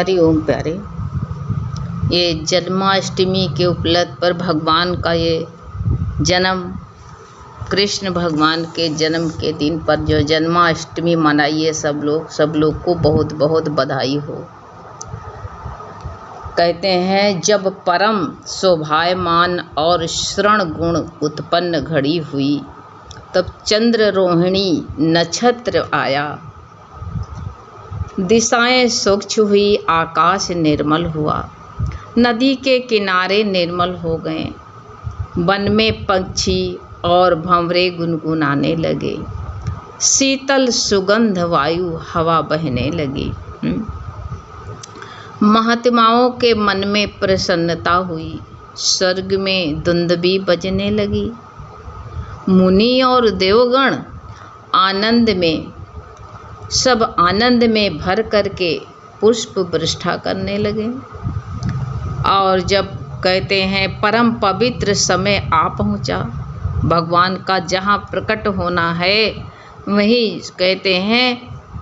हरि ओम प्यारे। ये जन्माष्टमी के उपलक्ष्य पर भगवान का ये जन्म, कृष्ण भगवान के जन्म के दिन पर जो जन्माष्टमी मनाइए सब लोग को बहुत बहुत बधाई हो। कहते हैं जब परम शोभायमान और श्रवण गुण उत्पन्न घड़ी हुई, तब चंद्र रोहिणी नक्षत्र आया, दिशाएं स्वच्छ हुई, आकाश निर्मल हुआ, नदी के किनारे निर्मल हो गए, वन में पक्षी और भंवरे गुनगुनाने लगे, शीतल सुगंध वायु हवा बहने लगी। महात्माओं के मन में प्रसन्नता हुई, स्वर्ग में दुंदुभी बजने लगी, मुनि और देवगण सब आनंद में भर करके पुष्प वर्षा करने लगे। और जब कहते हैं परम पवित्र समय आ पहुंचा, भगवान का जहां प्रकट होना है वही कहते हैं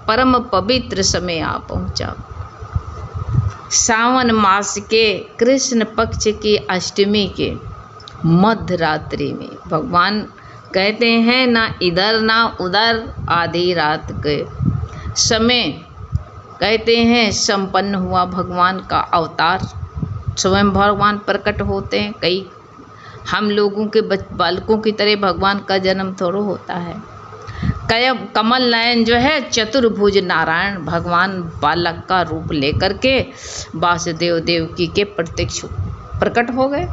परम पवित्र समय आ पहुंचा। सावन मास के कृष्ण पक्ष की अष्टमी के मध्य रात्रि में भगवान कहते हैं ना इधर ना उधर, आधी रात के समय कहते हैं संपन्न हुआ भगवान का अवतार। स्वयं भगवान प्रकट होते हैं। कई हम लोगों के बालकों की तरह भगवान का जन्म थोड़ा होता है। कमल नयन जो है चतुर्भुज नारायण भगवान बालक का रूप लेकर के वासुदेव देवकी के प्रत्यक्ष प्रकट हो गए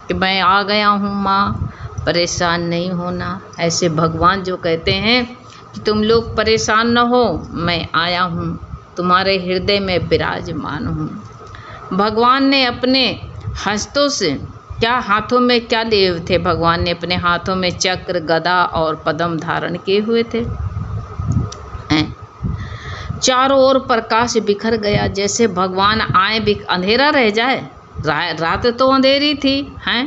कि मैं आ गया हूँ माँ, परेशान नहीं होना। ऐसे भगवान जो कहते हैं कि तुम लोग परेशान न हो, मैं आया हूँ, तुम्हारे हृदय में विराजमान हूँ। भगवान ने अपने हस्तों से हाथों में क्या लिए थे? भगवान ने अपने हाथों में चक्र, गदा और पद्म धारण किए हुए थे। चारों ओर प्रकाश बिखर गया, जैसे भगवान आए भी अंधेरा रह जाए। रात तो अंधेरी थी हैं।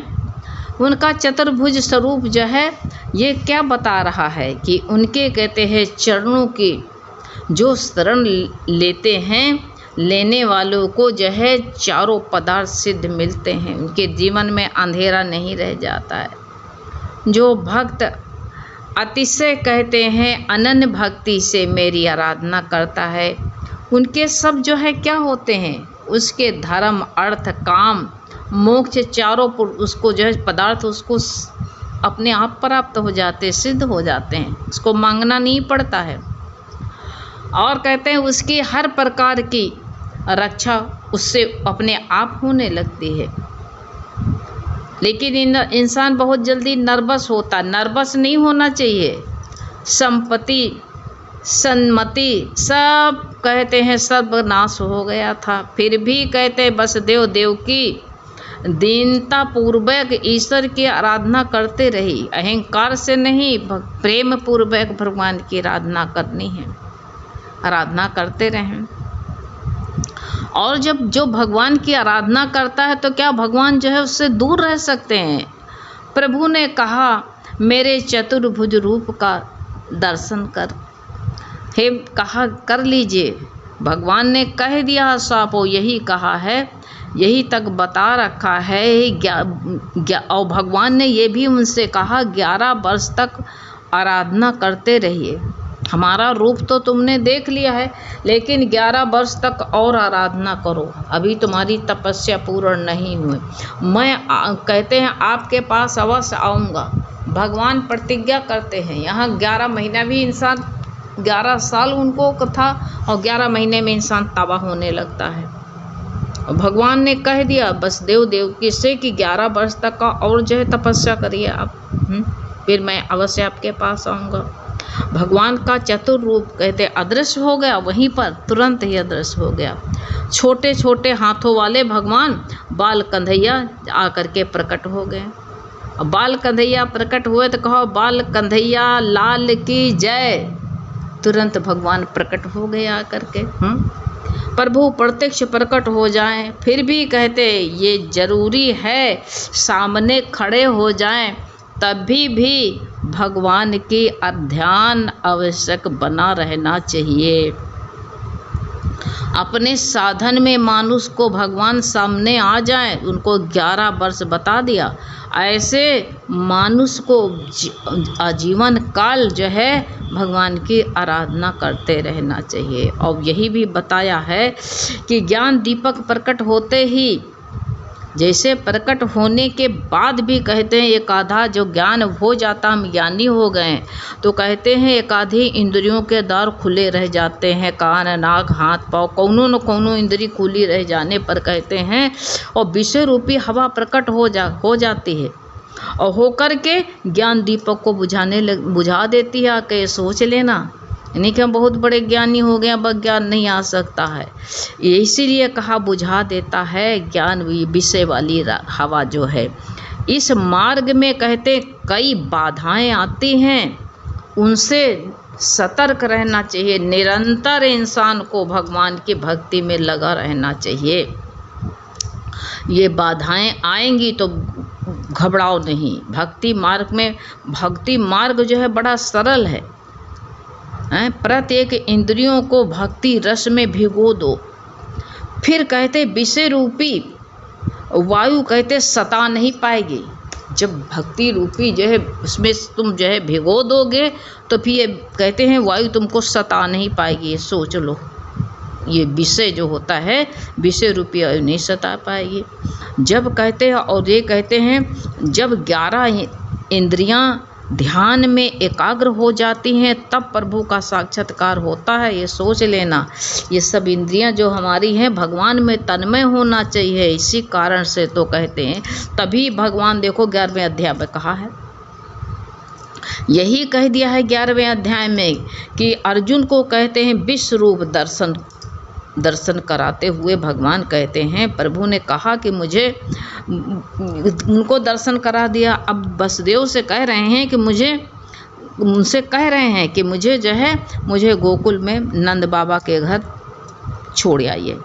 उनका चतुर्भुज स्वरूप जो है ये क्या बता रहा है कि उनके कहते हैं चरणों की जो शरण लेते हैं, लेने वालों को जो है चारों पदार्थ सिद्ध मिलते हैं। उनके जीवन में अंधेरा नहीं रह जाता है। जो भक्त अतिशय कहते हैं अनन्य भक्ति से मेरी आराधना करता है, उनके सब जो है क्या होते हैं, उसके धर्म, अर्थ, काम, मोक्ष चारों उसको जो है पदार्थ उसको अपने आप प्राप्त हो जाते, सिद्ध हो जाते हैं। उसको मांगना नहीं पड़ता है। और कहते हैं उसकी हर प्रकार की रक्षा उससे अपने आप होने लगती है। लेकिन इंसान बहुत जल्दी नर्वस होता। नर्वस नहीं होना चाहिए। संपत्ति, सन्मति सब कहते हैं सब नाश हो गया था, फिर भी कहते हैं वसुदेव देवकी दीनता पूर्वक ईश्वर की आराधना करते रही। अहंकार से नहीं, प्रेम पूर्वक भगवान की आराधना करनी है। आराधना करते रहें। और जब जो भगवान की आराधना करता है तो क्या भगवान जो है उससे दूर रह सकते हैं? प्रभु ने कहा मेरे चतुर्भुज रूप का दर्शन कर लीजिए। भगवान ने कह दिया सापो, यही कहा है, यही तक बता रखा है। और भगवान ने ये भी उनसे कहा 11 वर्ष तक आराधना करते रहिए। हमारा रूप तो तुमने देख लिया है, लेकिन 11 वर्ष तक और आराधना करो, अभी तुम्हारी तपस्या पूर्ण नहीं हुई। मैं कहते हैं आपके पास अवश्य आऊँगा। भगवान प्रतिज्ञा करते हैं। यहाँ 11 महीना भी इंसान 11 साल उनको था और 11 महीने में इंसान तबाह होने लगता है। और भगवान ने कह दिया वसुदेव देवकी से कि 11 वर्ष तक का और जो है तपस्या करिए आप, फिर मैं अवश्य आपके पास आऊँगा। भगवान का चतुर रूप कहते अदृश्य हो गया, वहीं पर तुरंत ही अदृश्य हो गया। छोटे छोटे हाथों वाले भगवान बाल कन्हैया आकर के प्रकट हो गए। अब बाल कन्हैया प्रकट हुए तो कहो बाल कन्हैया लाल की जय। तुरंत भगवान प्रकट हो गए आकर के। प्रभु प्रत्यक्ष प्रकट हो जाएं, फिर भी कहते ये जरूरी है सामने खड़े हो जाएं, तभी भी भगवान की ध्यान आवश्यक बना रहना चाहिए। अपने साधन में मानुष को भगवान सामने आ जाए, उनको 11 वर्ष बता दिया। ऐसे मानुष को आजीवन काल जो है भगवान की आराधना करते रहना चाहिए। और यही भी बताया है कि ज्ञान दीपक प्रकट होते ही, जैसे प्रकट होने के बाद भी कहते हैं एक आधा जो ज्ञान हो जाता, हम ज्ञानी हो गए, तो कहते हैं एक आधी इंद्रियों के द्वार खुले रह जाते हैं, कान नाक हाथ पाँव कौनो न कौनो इंद्री खुली रह जाने पर कहते हैं और विषय रूपी हवा प्रकट हो जाती है और होकर के ज्ञान दीपक को बुझा देती है। कि सोच लेना, यानी कि हम बहुत बड़े ज्ञानी हो गए, अब ज्ञान नहीं आ सकता है। इसीलिए कहा बुझा देता है ज्ञान विषय वाली हवा जो है। इस मार्ग में कहते कई बाधाएं आती हैं, उनसे सतर्क रहना चाहिए। निरंतर इंसान को भगवान की भक्ति में लगा रहना चाहिए। ये बाधाएं आएंगी तो घबराओ नहीं। भक्ति मार्ग जो है बड़ा सरल है। प्रत्येक इंद्रियों को भक्ति रस में भिगो दो। फिर कहते विषय रूपी वायु कहते सता नहीं पाएगी। जब भक्ति रूपी जो है उसमें तुम जो है भिगो दोगे तो फिर ये कहते हैं वायु तुमको सता नहीं पाएगी। ये सोच लो, ये विषय जो होता है विषय रूपी वायु नहीं सता पाएगी। जब कहते हैं और ये कहते हैं जब 11 इंद्रियां ध्यान में एकाग्र हो जाती हैं तब प्रभु का साक्षात्कार होता है। ये सोच लेना, ये सब इंद्रियां जो हमारी हैं भगवान में तन्मय होना चाहिए। इसी कारण से तो कहते हैं, तभी भगवान देखो 11वें अध्याय में कहा है, यही कह दिया है 11वें अध्याय में कि अर्जुन को कहते हैं विश्व रूप दर्शन कराते हुए भगवान कहते हैं, प्रभु ने कहा कि मुझे उनको दर्शन करा दिया। अब वसुदेव से कह रहे हैं कि उनसे कह रहे हैं कि मुझे जो है मुझे गोकुल में नंद बाबा के घर छोड़ आइए।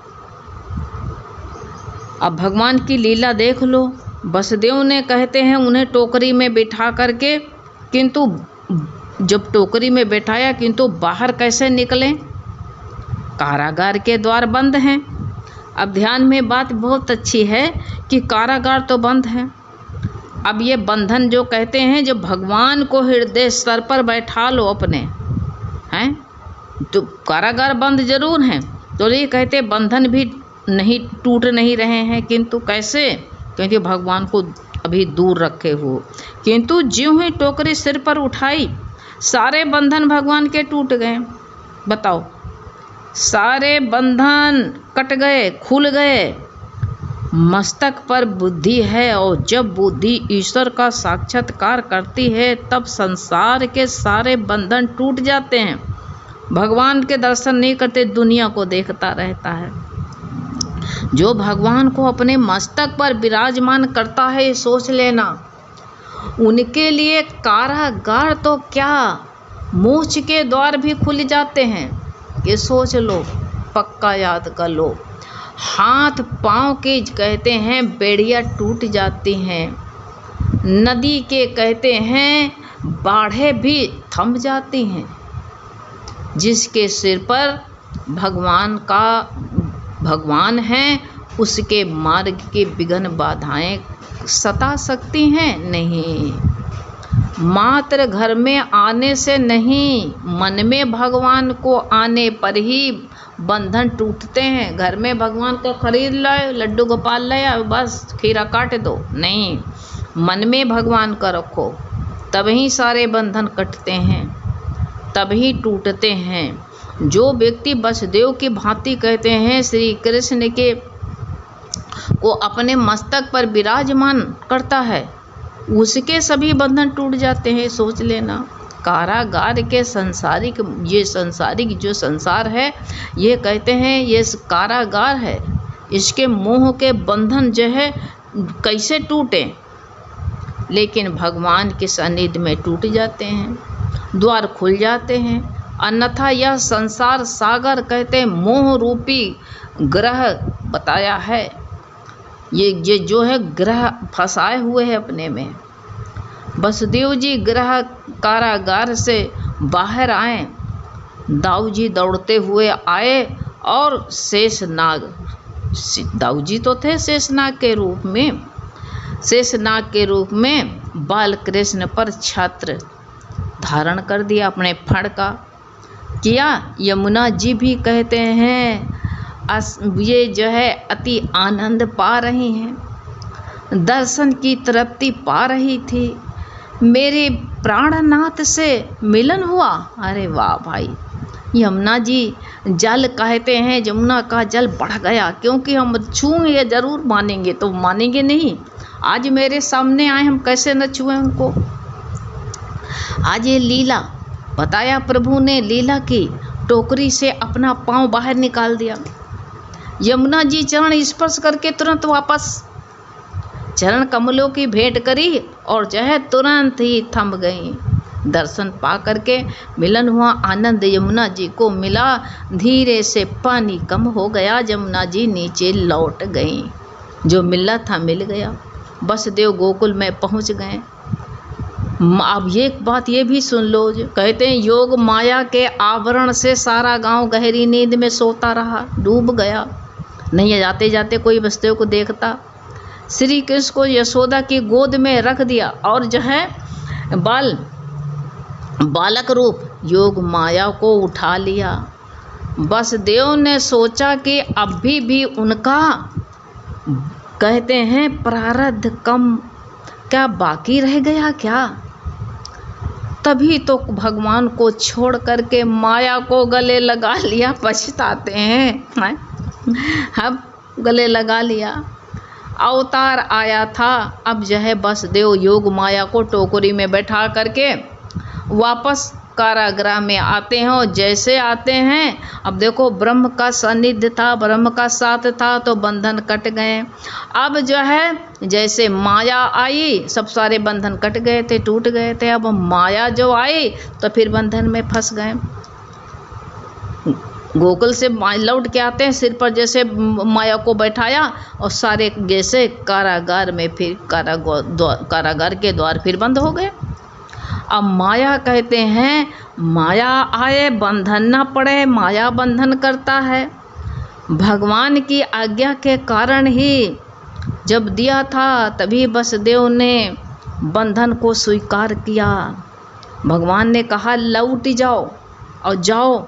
अब भगवान की लीला देख लो। वसुदेव ने कहते हैं उन्हें टोकरी में बिठा करके, किंतु जब टोकरी में बैठाया किंतु बाहर कैसे निकलें? कारागार के द्वार बंद हैं। अब ध्यान में बात बहुत अच्छी है कि कारागार तो बंद है। अब ये बंधन जो कहते हैं, जो भगवान को हृदय स्तर पर बैठा लो अपने, हैं तो कारागार बंद जरूर हैं, तो ये कहते बंधन भी टूट नहीं रहे हैं। किंतु कैसे? क्योंकि भगवान को अभी दूर रखे हो। किंतु ज्यों ही टोकरी सिर पर उठाई सारे बंधन भगवान के टूट गए। बताओ, सारे बंधन कट गए, खुल गए। मस्तक पर बुद्धि है और जब बुद्धि ईश्वर का साक्षात्कार करती है तब संसार के सारे बंधन टूट जाते हैं। भगवान के दर्शन नहीं करते, दुनिया को देखता रहता है। जो भगवान को अपने मस्तक पर विराजमान करता है, सोच लेना, उनके लिए कारागार तो क्या, मोक्ष के द्वार भी खुल जाते हैं। ये सोच लो, पक्का याद कर लो। हाथ पाँव के कहते हैं बेड़ियाँ टूट जाती हैं। नदी के कहते हैं बाढ़ें भी थम जाती हैं। जिसके सिर पर भगवान है, उसके मार्ग के विघ्न बाधाएं सता सकती हैं नहीं। मात्र घर में आने से नहीं, मन में भगवान को आने पर ही बंधन टूटते हैं। घर में भगवान को खरीद लाए, लड्डू गोपाल लाया, बस खीरा काट दो, नहीं, मन में भगवान का रखो, तभी सारे बंधन कटते हैं, तभी टूटते हैं। जो व्यक्ति वसुदेव की भांति कहते हैं श्री कृष्ण के को अपने मस्तक पर विराजमान करता है, उसके सभी बंधन टूट जाते हैं। सोच लेना, कारागार के सांसारिक, ये सांसारिक जो संसार है, ये कहते हैं ये कारागार है। इसके मोह के बंधन जो है कैसे टूटे, लेकिन भगवान के सानिध्य में टूट जाते हैं, द्वार खुल जाते हैं। अन्यथा यह संसार सागर कहते हैं मोह रूपी ग्रह बताया है, ये जो है ग्रह फंसाए हुए हैं अपने में। वसुदेव जी ग्रह कारागार से बाहर आए, दाऊ जी दौड़ते हुए आए और शेषनाग, दाऊ जी तो थे शेषनाग के रूप में, शेषनाग के रूप में बाल कृष्ण पर छत्र धारण कर दिया, अपने फण का किया। यमुना जी भी कहते हैं ये जो है अति आनंद पा रही हैं, दर्शन की तृप्ति पा रही थी, मेरे प्राणनाथ से मिलन हुआ। अरे वाह भाई, यमुना जी जल कहते हैं, यमुना का जल बढ़ गया, क्योंकि हम छूएंगे जरूर मानेंगे, तो मानेंगे नहीं। आज मेरे सामने आए, हम कैसे न छुएं उनको। आज ये लीला बताया प्रभु ने, लीला की टोकरी से अपना पाँव बाहर निकाल दिया, यमुना जी चरण स्पर्श करके तुरंत वापस चरण कमलों की भेंट करी और जो है तुरंत ही थम गई। दर्शन पा करके मिलन हुआ, आनंद यमुना जी को मिला, धीरे से पानी कम हो गया, यमुना जी नीचे लौट गई, जो मिलना था मिल गया, वसुदेव गोकुल में पहुंच गए। अब ये बात ये भी सुन लो, कहते हैं योग माया के आवरण से सारा गांव गहरी नींद में सोता रहा, डूब गया, नहीं जाते जाते कोई वसुदेव को देखता। श्री कृष्ण को यशोदा की गोद में रख दिया और जो है बालक रूप योग माया को उठा लिया। वसुदेव ने सोचा कि अभी भी उनका कहते हैं प्रारब्ध कम क्या बाकी रह गया क्या, तभी तो भगवान को छोड़ करके माया को गले लगा लिया। पछताते हैं, अब गले लगा लिया। अवतार आया था, अब जो है वसुदेव योग माया को टोकरी में बैठा करके वापस कारागृह में आते हैं, और जैसे आते हैं, अब देखो ब्रह्म का सानिध्य था, ब्रह्म का साथ था, तो बंधन कट गए। अब जो है जैसे माया आई, सब सारे बंधन कट गए थे, टूट गए थे। अब माया जो आई तो फिर बंधन में फंस गए। गोकुल से लौट के आते हैं, सिर पर जैसे माया को बैठाया और सारे जैसे कारागार में, फिर कारागार के द्वार फिर बंद हो गए। अब माया कहते हैं माया आए बंधन ना पड़े, माया बंधन करता है। भगवान की आज्ञा के कारण ही जब दिया था तभी वसुदेव ने बंधन को स्वीकार किया। भगवान ने कहा लौट जाओ और जाओ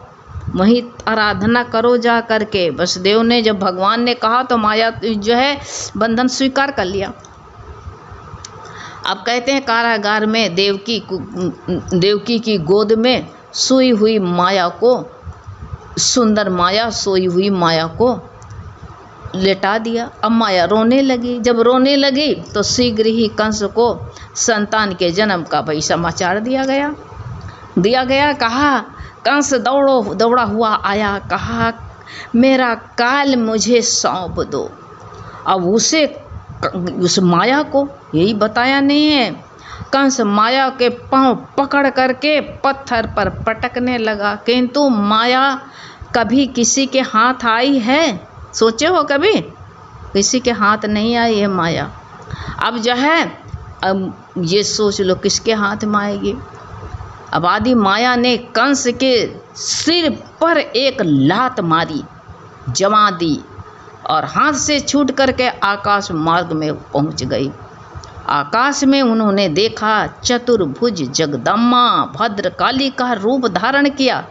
वहीं आराधना करो जा करके। वसुदेव ने जब भगवान ने कहा तो माया जो है बंधन स्वीकार कर लिया। अब कहते हैं कारागार में देवकी की गोद में सोई हुई माया को, सुंदर माया सोई हुई माया को लेटा दिया। अब माया रोने लगी, जब रोने लगी तो शीघ्र ही कंस को संतान के जन्म का भाई समाचार दिया गया। कहा कंस दौड़ा हुआ आया, कहा मेरा काल मुझे सौंप दो। अब उस माया को यही बताया नहीं है, कंस माया के पांव पकड़ करके पत्थर पर पटकने लगा, किंतु माया कभी किसी के हाथ आई है? सोचे हो कभी? किसी के हाथ नहीं आई है माया। अब जो है अब ये सोच लो किसके हाथ में आएगी। अब आदि माया ने कंस के सिर पर एक लात मारी, जमा दी और हाथ से छूट करके आकाश मार्ग में पहुंच गई। आकाश में उन्होंने देखा चतुर्भुज जगदम्मा भद्रकाली का रूप धारण किया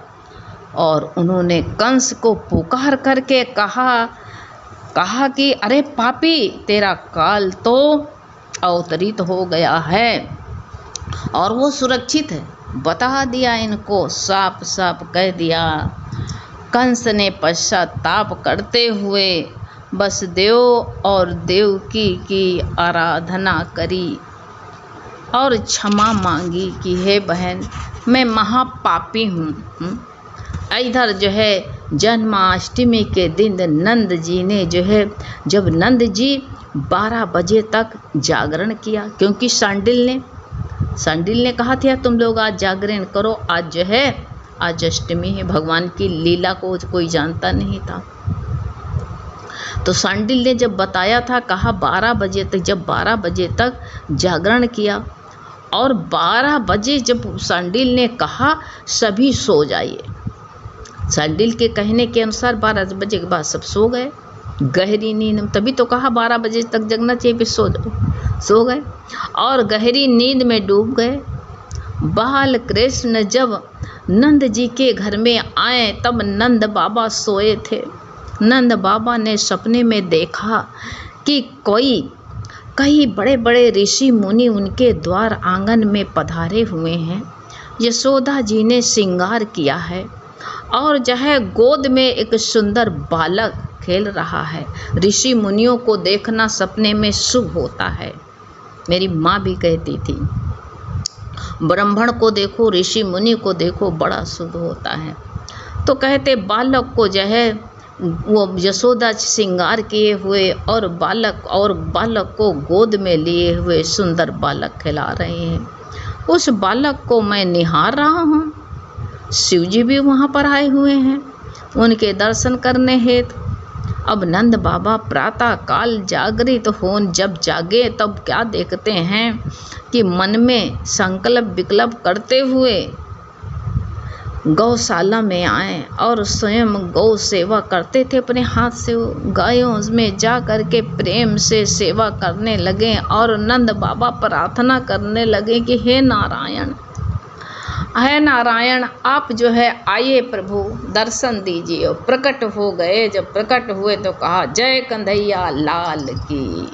और उन्होंने कंस को पुकार करके कहा कि अरे पापी, तेरा काल तो अवतरित हो गया है और वो सुरक्षित है। बता दिया इनको, साफ साफ कह दिया। कंस ने पश्चाताप करते हुए वसुदेव और देवकी की आराधना करी और क्षमा मांगी कि हे बहन, मैं महापापी हूँ। इधर जो है जन्माष्टमी के दिन नंद जी ने जो है, जब नंद जी 12 बजे तक जागरण किया, क्योंकि सांडिल ने कहा था तुम लोग आज जागरण करो, आज जो है आज अष्टमी है। भगवान की लीला को कोई जानता नहीं था, तो सांडिल ने जब बताया था, कहा 12 बजे तक, जब 12 बजे तक जागरण किया और 12 बजे जब सांडिल ने कहा सभी सो जाइए, शार्दुल के कहने के अनुसार 12 बजे के बाद सब सो गए गहरी नींद। तभी तो कहा 12 बजे तक जगना चाहिए, फिर सो गए और गहरी नींद में डूब गए। बाल कृष्ण जब नंद जी के घर में आए तब नंद बाबा सोए थे। नंद बाबा ने सपने में देखा कि कई बड़े बड़े ऋषि मुनि उनके द्वार आंगन में पधारे हुए हैं। यशोदा जी ने श्रृंगार किया है और जह गोद में एक सुंदर बालक खेल रहा है। ऋषि मुनियों को देखना सपने में शुभ होता है। मेरी माँ भी कहती थी ब्राह्मण को देखो, ऋषि मुनि को देखो, बड़ा शुभ होता है। तो कहते बालक को जो है वो यशोदा श्रृंगार किए हुए और बालक को गोद में लिए हुए सुंदर बालक खिला रहे हैं। उस बालक को मैं निहार रहा हूँ। शिव जी भी वहाँ पर आए हुए हैं उनके दर्शन करने हेतु। अब नंद बाबा प्रातः काल जागृत जब जागे तब क्या देखते हैं कि मन में संकल्प विकल्प करते हुए गौशाला में आए और स्वयं गौ सेवा करते थे। अपने हाथ से गायों में जा कर के प्रेम से सेवा करने लगे और नंद बाबा प्रार्थना करने लगे कि हे नारायण आप जो है आइए प्रभु दर्शन दीजिए। प्रकट हो गए। जब प्रकट हुए तो कहा जय कन्हैया लाल की।